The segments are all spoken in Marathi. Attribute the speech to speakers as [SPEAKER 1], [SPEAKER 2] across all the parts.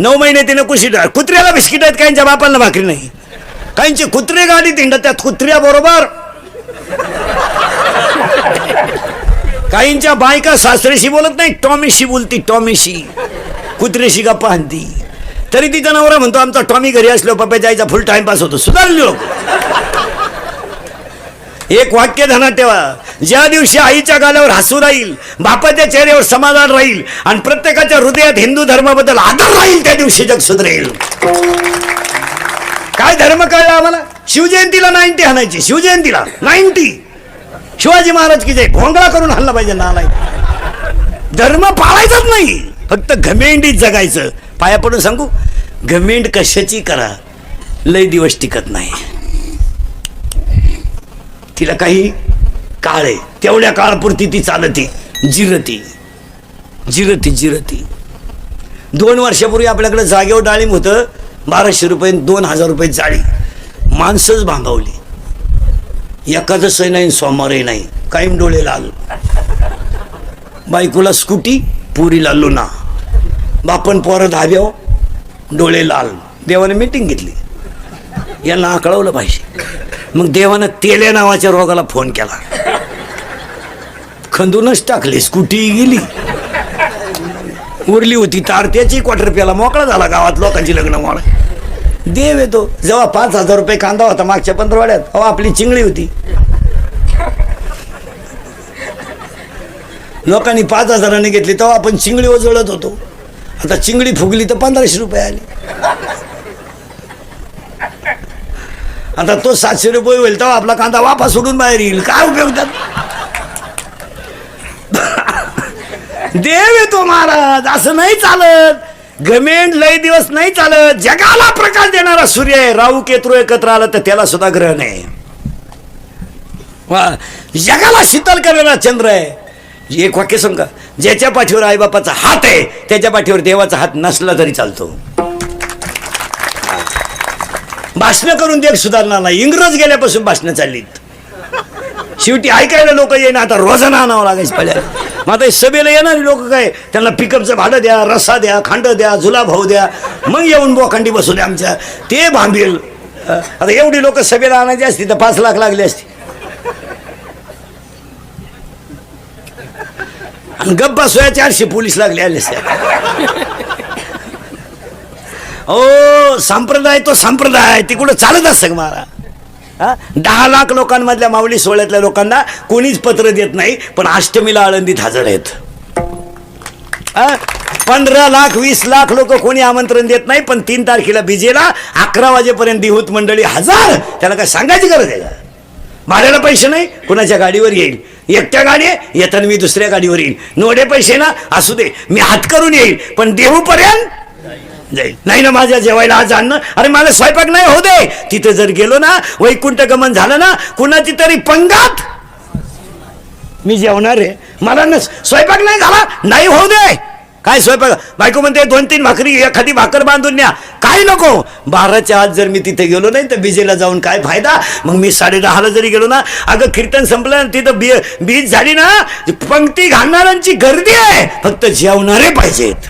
[SPEAKER 1] 9 महिने तिने कुशीट कुत्र्याला बिस्किट आहेत, काहींच्या बापाला भाकरी नाही. काहींची कुत्रे गाडी तिंड त्यात कुत्र्या बरोबर. काहींच्या बायका सासऱ्याशी बोलत नाही, टॉमीशी बोलती, टॉमीशी कुत्र्याशी गप्पा आणती. तरी तिचा नवरा म्हणतो आमचा टॉमी घरी असलो पप्पा जायचा फुल टाइमपास होतो. सुधारले लोक. एक वाक्य ध्यानात ठेवा, ज्या दिवशी आईच्या गालावर हसू राहील, बापाच्या चेहऱ्यावर समाधान राहील आणि प्रत्येकाच्या हृदयात हिंदू धर्माबद्दल आदर राहील, त्या दिवशी जग सुधरेल. काय धर्म कळला आम्हाला? शिवजयंतीला 90 हाणायची, शिवजयंतीला 90. शिवाजी महाराज की जय भोंगळा करून हल्ला पाहिजे. नालाय धर्म पाळायचाच नाही, फक्त घमेंडीत जगायचं. पाया पडून सांगू, घमेंड कशाची करा, लय दिवस टिकत नाही. तिला काही काळ आहे, तेवढ्या काळापुरती ती चालती, जिरती जिरती जिरती. 2 वर्षापूर्वी आपल्याकडे जागेवर डाळिंब होतं 1200 रुपये, 2000 रुपये जाळी. माणसंच भांबावली. एकादशही नाही, सोमवारही नाही, कायम डोळे लाल. बायकोला स्कूटी, पुरीला लुना. बापन पोरं धाब्याव, डोळे लाल. देवाने मीटिंग घेतली, यांना आकळवलं पाहिजे. मग देवानं तेल्या नावाच्या रोगाला फोन केला, खंदूनच टाकले. स्कूटी गेली, उरली होती तार त्याची क्वार्टर प्याला मोकळा झाला. गावात लोकांची लग्न मोळ. देव येतो. जेव्हा 5000 रुपये कांदा होता मागच्या 15 अहो आपली चिंगळी होती. लोकांनी 5000 घेतली तेव्हा आपण चिंगळी ओजळत होतो. आता चिंगळी फुगली तर 1500 रुपये आली. आता तो 700 रुपये होईल तेव्हा आपला कांदा वापस सोडून बाहेर येईल. काय उपयोग त्यात? देव येतो महाराज. असं नाही चालत. घमेंड लय दिवस नाही चालत. जगाला प्रकाश देणारा सूर्य आहे. राहू केतू एकत्र आलं तर त्याला सुद्धा ग्रह नाही. जगाला शीतल करणारा चंद्र आहे. एक वाक्य सांगा, ज्याच्या पाठीवर आईबापाचा हात आहे त्याच्या पाठीवर देवाचा हात नसला तरी चालतो. भाषण करून देख सुधारणार नाही. इंग्रज गेल्यापासून भाषणं चाललीत. शेवटी ऐकायला लोक येईना. आता रोजाना आणावं लागायचं पहिल्या. मग आता सभेला येणारी लोक काय, त्यांना पिकअपचं भाडं द्या, रस्सा द्या, खांड द्या, जुला भाऊ द्या, मग येऊन बोखंडी बसू द्या आमच्या, ते भांबेल. आता एवढी लोक सभेला आणायची असती तर 5 लाख लागली असती. आणि गप्पा सोया 400 पोलीस लागले आले. ओ संप्रदाय तो संप्रदाय तिकडं चालत असतं मला. 10 लाख लोकांमधल्या माऊली सोहळ्यातल्या लोकांना कोणीच पत्र देत नाही, पण अष्टमीला आळंदीत हजर आहेत. 15 लाख 20 लाख लोक कोणी आमंत्रण देत नाही, पण 3 तारखेला बीजेला 11 वाजेपर्यंत दिहूत मंडळी हजर. त्याला काय सांगायची गरज आहे का? भाड्याला पैसे नाही, कुणाच्या गाडीवर येईल. एकट्या गाडी येताना मी दुसऱ्या गाडीवर येईल. नोडे पैसे ना असू दे, मी हात करून येईल, पण देहूपर्यंत जाईल. नाही ना माझ्या जेवायला आज आणणं. अरे मला स्वयंपाक नाही होऊ दे. तिथे जर गेलो ना, वैकुंठ गमन झालं ना, कुणाची तरी पंगात मी जेवणार आहे. मला न स्वयंपाक नाही झाला, नाही होऊ दे. काय स्वयंपाक? बायको म्हणते 2-3 भाकरी, एखादी भाकर बांधून न्या. काय नको. 12च्या आत जर मी तिथे गेलो नाही तर बीजेला जाऊन काय फायदा. मग मी 10:30ला जरी गेलो ना, अगं कीर्तन संपलं तिथं बीज झाली ना, पंक्ती घालणाऱ्यांची गर्दी आहे, फक्त जेवणारे पाहिजेत.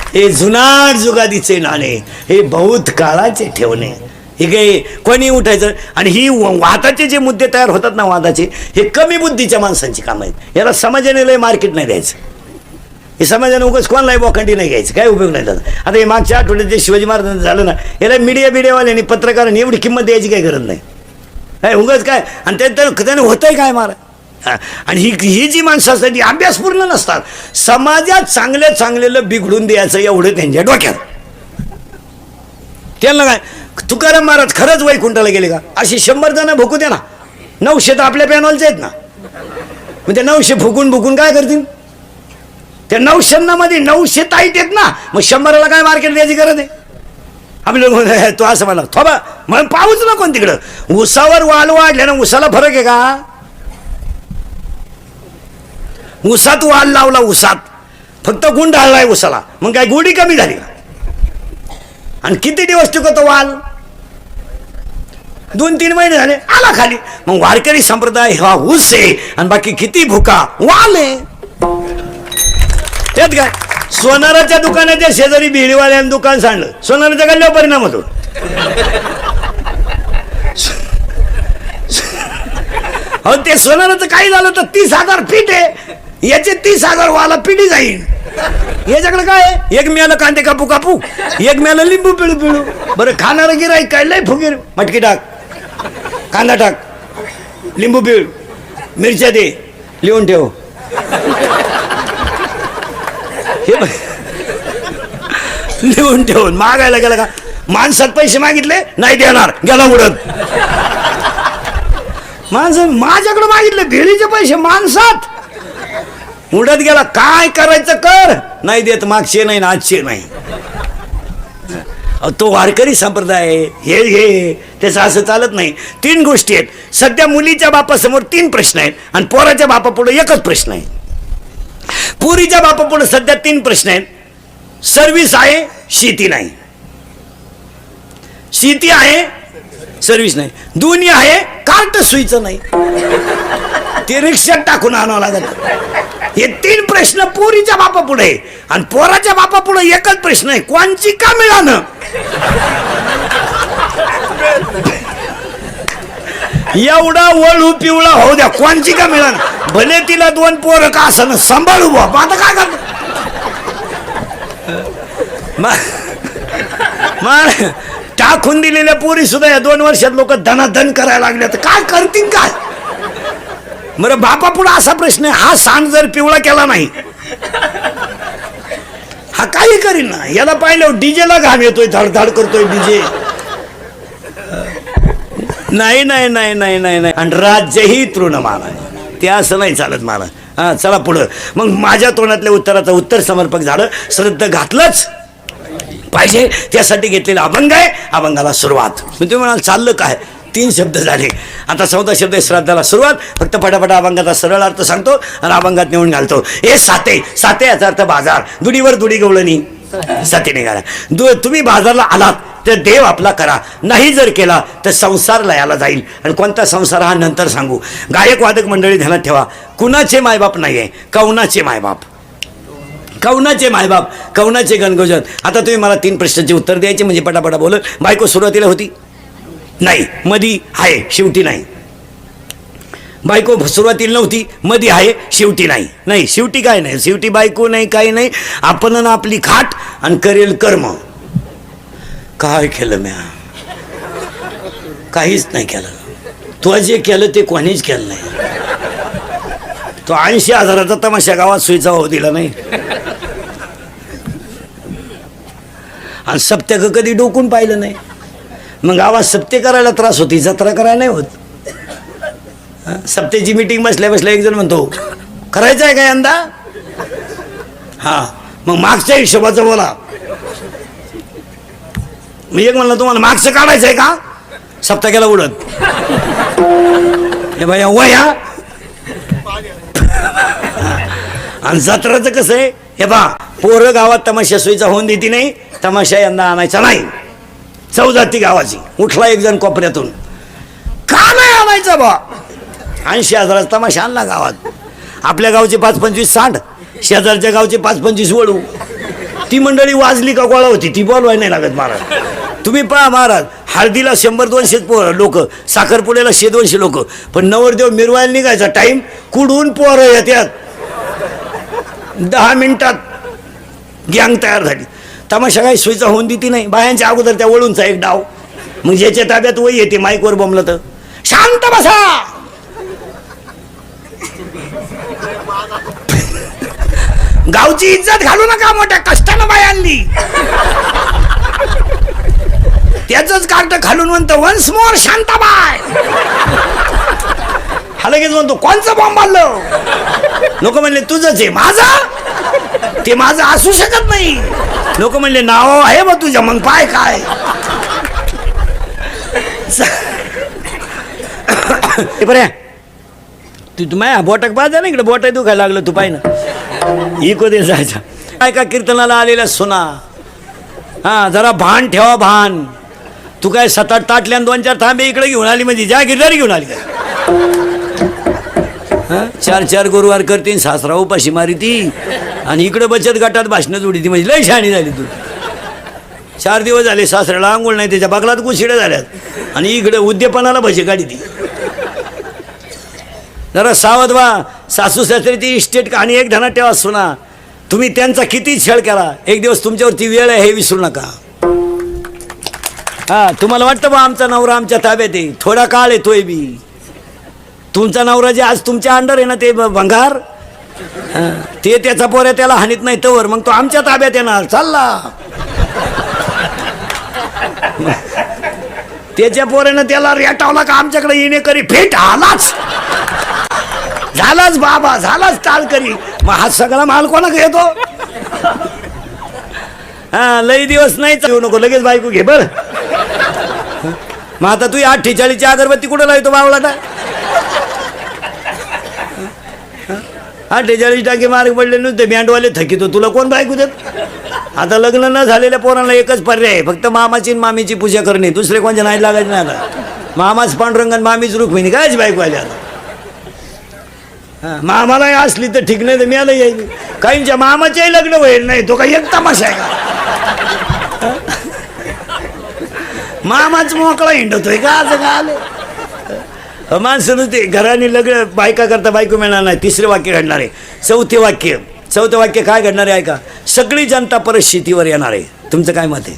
[SPEAKER 1] हे जुनाट जुगादीचे नाणे, हे बहुत काळाचे ठेवणे. हे काही कोणी उठायचं. आणि ही वादाचे जे मुद्दे तयार होतात ना वादाचे, हे कमी बुद्धीच्या माणसांची काम आहेत. याला समाजाने लय मार्केट नाही द्यायचं. हे समाजाने उगाच कोणालाही बोखंडी नाही घ्यायचं, काय उपयोग नाही त्याचा. आता हे मागच्या आठवड्यात जे शिवाजी महाराजांचं झालं ना, याला मीडियावाल्यांनी पत्रकारांनी एवढी किंमत द्यायची काही गरज नाही. काय उगाच काय. आणि त्याने होतंय काय महाराज. आणि ही जी माणसं असतात ती अभ्यासपूर्ण नसतात. समाजात चांगलेलं बिघडून द्यायचं एवढं त्यांच्या डोक्यात. त्यांना काय, तुकाराम महाराज खरंच वैकुंठाला गेले का? अशी 100 जण भुकू द्या ना. 900 तर आपल्या पॅनलचे आहेत ना. मग त्या 900 फुकून काय करतील? त्या 900 मध्ये 900 ताईट आहेत ना. मग 100ला काय मार्केट द्यायची गरज आहे? आपले लोक तो असं म्हणा थोबा म्हणून पाहूच ना कोण तिकडं. उसावर वाल वाढल्या ना, उसाला फरक आहे का? उसात वाल लावला, उसात फक्त गुण ढाळलाय उसाला, मग काय गोडी कमी झाली का? आणि किती दिवस टिकतो वाल? 2-3 महिने झाले आला खाली. मग वारकरी संप्रदाय हा ऊस आहे आणि बाकी किती भुका वाल आहे. त्यात काय सोनाराच्या दुकानाच्या शेजारी बिडीवाल्यानं दुकान सांडलं, सोनाराच्या गल्ल्यावर परिणाम होतो. हो ते सोनाराचं काही झालं तर 30,000 फीट आहे, याचे 30,000 वाला पिढी जाईल. याच्याकडे काय आहे? एक मिळालं कांदे कापू कापू, एक मिळालं लिंबू पिळू पिळू. बरं खाणारं गिराईक काय लय फुगीर, मटकी टाक, कांदा टाक, लिंबू पिळ, मिरच्या दे, लिहून ठेव. लिहून ठेवून मागायला गेला का? माणसात पैसे मागितले नाही देणार, गेला उडत. माणसं माझ्याकडे मागितले भेळीचे पैसे, माणसात उडत गेला. काय करायचं कर, नाही देत, मागचे नाही ना आजचे नाही. तो वारकरी संप्रदाय हे हे त्याचं असं चालत नाही. 3 गोष्टी आहेत सध्या. मुलीच्या बापासमोर 3 प्रश्न आहेत आणि पोराच्या बापापुढे एकच प्रश्न आहे. पुरीच्या बापापुढे सध्या 3 प्रश्न आहेत. सर्व्हिस आहे, शेती नाही. शेती आहे, सर्व्हिस नाही. दोन्ही आहे, कार्ट सुईचं नाही, ते रिक्षात टाकून आणावं लागत. हे 3 प्रश्न पोरीच्या बापा पुढे आणि पोराच्या बापा पुढे एकच प्रश्न आहे, कोणची का मिळालं. एवढा वळू पिवळा होऊ द्या, कोणची का मिळालं. भले तिला 2 पोरं का असं सांभाळू बाबा, आता काय करत. टाकून दिलेल्या पोरी सुद्धा या 2 वर्षात लोक धनाधन करायला लागले, तर काय करतील काय. बरं बापा पुढे असा प्रश्न आहे, हा सांड जर पिवळा केला नाही हा काही करीन ना. याला पाहिलं डीजेला घाम येतोय, धडधड करतोय डीजे. नाही नाही नाही नाही नाही नाही. आणि राज्यही तृणमान आहे, ते असं नाही चालत मला. हा चला पुढं. मग माझ्या तोंडातल्या उत्तराचं उत्तर समर्पक झालं, श्रद्धा घातलंच पाहिजे, त्यासाठी घेतलेला अभंग आहे. अभंगाला सुरुवात. तुम्ही म्हणाल चाललं काय, 3 शब्द झाले, आता 14 शब्द श्राद्धाला सुरुवात. फक्त फटाफटा अभंगाचा सरळ अर्थ सांगतो आणि अभंगात नेऊन घालतो. हे साते, साते याचा अर्थ बाजार. दुडीवर दुडी गवळणी साते निघाला. तुम्ही बाजारला आलात तर देव आपला करा, नाही जर केला तर संसार लयाला जाईल. आणि कोणता संसार हा नंतर सांगू. गायक वादक मंडळी ध्यानात ठेवा, कुणाचे मायबाप नाही आहे, कौनाचे मायबाप. कौनाचे मायबाप, कौनाचे गणगोजन. आता तुम्ही मला 3 प्रश्नाचे उत्तर द्यायचे, म्हणजे पटापटा बोलत. बायको सुरुवातीला होती नाही, मधी आहे, शेवटी नाही. बायको सुरुवातीला नव्हती, मधी आहे, शेवटी नाही. नाही शेवटी काय नाही, शेवटी बायको नाही, काही नाही. आपण आपली खाट आणि करेल कर्म. काय केलं म्या, काहीच नाही केलं. तो जे केलं ते कोणीच केलं नाही. तो 80,000चा तमाशा गावात सुईचा होऊ दिला नाही. आणि सप्त्याक कधी डोकून पाहिलं नाही. मग गावात सप्ते करायला त्रास होती, जत्रा करायला नाही होत. सप्त्याची मीटिंग बसल्या बसल्या एक जण म्हणतो करायचं आहे काय यंदा. हा मग मागच्या हिशोबाचं बोला. मी एक म्हणलं तुम्हाला मागचं काढायचं आहे का, सप्ता केला उडत. हे बाई वया. आणि जत्राचं कसं आहे, हे बा पोरं गावात तमाशा सोयीचा होऊन देती नाही, तमाशा यंदा आणायचा नाही. चौजाती गावाची. उठला एक जण कोपऱ्यातून, का नाही आणायचा बा. 80,000चा तमाशा आणला गावात. आपल्या गावचे 5-25 सांड, शेजारच्या गावचे 5-25 वळू. ती मंडळी वाजली का गोळा होती, ती बोलवाय नाही लागत महाराज. तुम्ही पहा महाराज, हळदीला 100-200 लोक, साखरपुड्याला 100-200 लोक, पण नवरदेव मिरवायला निघायचा टाइम कुडून पोरं येतात. 10 मिनिटात गँग तयार झाली. तमाशा काही सोयीचा होऊन देती नाही. बायांच्या अगोदर त्या वळूनचा एक डाव. मग ज्याच्या ताब्यात वय येते माईकवर बोंबलं तर शांत बसा. गावची इज्जत घालू नका, मोठ्या कष्टानं बाय आणली. त्याच कार्ट खालून म्हणतो वन्स मोर शांताबाई. हा लगेच म्हणतो कोणचं बॉम्ब आणलं. लोक म्हणले तुझंच आहे. माझं ते माझं असू शकत नाही. लोक म्हणले नाव आहे बा तुझ्या, मग पाय काय. बरे तू माया बोटक बाजा ना, इकडे बोट दुखायला लागलं, तू पाय ना. इको दे जायचा काय का कीर्तनाला आलेल्या सुना. हा जरा भान ठेवा, भान. तू काय 7-8 ताटल्या 2-4 थांबे इकडे घेऊन आली, म्हणजे ज्या गिरदारी घेऊन आली काय. चार चार गुरुवार करते सासरा उपाशी मारी ती आणि इकडे बचत गटात भाषणं जोडी ती म्हणजे लय शहाणी झाली तू 4 दिवस झाले सासऱ्याला आंघोळ नाही त्याच्या बगलात गुशिड्या झाल्यात आणि इकडे उद्यापनाला भजी काढी ती जरा सावध व्हा सासू सासरी ती इस्टेट आणि एक धनात ठेवा सुना तुम्ही त्यांचा किती छळ केला एक दिवस तुमच्यावरती वेळ आहे हे विसरू नका हा तुम्हाला वाटतं बा आमचा नवरा आमच्या ताब्यात आहे थोडा काळ येतोय बी तुमचा नवरा जे आज तुमच्या अंडर आहे ना ते भंगार ते त्याचा पोऱ्या त्याला हानीत नाही तवर मग तो आमच्या ताब्यात येणार चालला त्याच्या पोऱ्यानं त्याला रेटावला का आमच्याकडे येणेकरी फेट आलाच झालाच बाबा झालाच टाळकरी मग हा सगळा माल कोणाकडे येतो हा लई दिवस नाही येऊ नको लगेच बायको घे बर मग आता तू 48 अगरबत्ती कुठं लावतो बावळाटा 48 टाके मार्ग पडले नुसते बँडवाले थकीतो तुला कोण बायको देत आता लग्न न झालेल्या पोरांना एकच पर्याय आहे फक्त मामाची आणि मामीची पूजा करणे दुसरे कोणत्या नाही लागायचे नाही आता मामाच पांडुरंग आणि मामीच रुक्मिणी कायच बायको आली आता मामालाही असली तर ठीक नाही तर मी आलं येईल काहींच्या मामाच्याही लग्न होईल नाही तो काही एक तमाशा आहे का मामाच मोकळा हिंडतोय का असं का आलं माणसं नुसते घराने लग्न बायका करता बायको मिळणार नाही 3रे वाक्य घडणार आहे 4थं वाक्य काय घडणार आहे ऐका सगळी जनता परत शेतीवर येणार आहे तुमचं काय मत आहे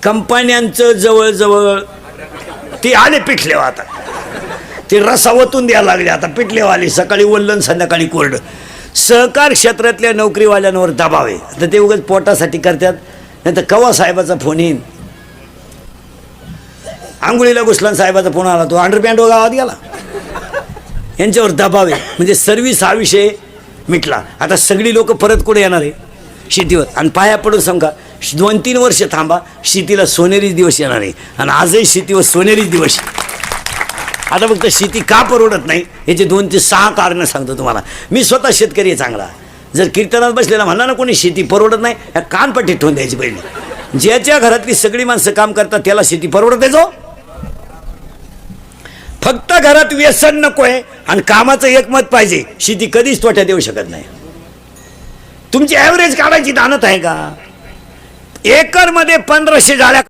[SPEAKER 1] कंपन्यांचं जवळजवळ ते आले पिठलेव आता ते रसावतून द्यायला लागले आता पिठलेवाले सकाळी वल्लन संध्याकाळी कोरडं सहकार क्षेत्रातल्या नोकरीवाल्यांवर दबाव आहे आता ते उगाच पोटासाठी करतात नाही तर कवा साहेबाचा फोन येईन आंघोळीला घुसला साहेबाचा फोन आला तो अंडरपॅन्ट गावात गेला यांच्यावर दबाव आहे म्हणजे सर्व्हिस हा विषय मिटला आता सगळी लोक परत कुठे येणार आहे शेतीवर आणि पाया पडून सांगा 2-3 वर्ष थांबा शेतीला सोनेरी दिवस येणार आहे आणि आजही शेतीवर सोनेरी दिवस आता फक्त शेती का परवडत नाही याचे 2 ते 6 कारणं सांगतो तुम्हाला मी स्वतः शेतकरी आहे चांगला जर कीर्तनात बसलेला म्हणला ना कोणी शेती परवडत नाही या कानपट्टी ठेवून द्यायची पहिली ज्याच्या घरातली सगळी माणसं काम करतात त्याला शेती परवडत आहे जो फक्त घरात व्यसन नको आहे आणि कामाचं एकमत पाहिजे शेती कधीच तोट्यात येऊ शकत नाही तुमची ॲव्हरेज काढायची दानत आहे का एकरमध्ये 1500 जाळ्या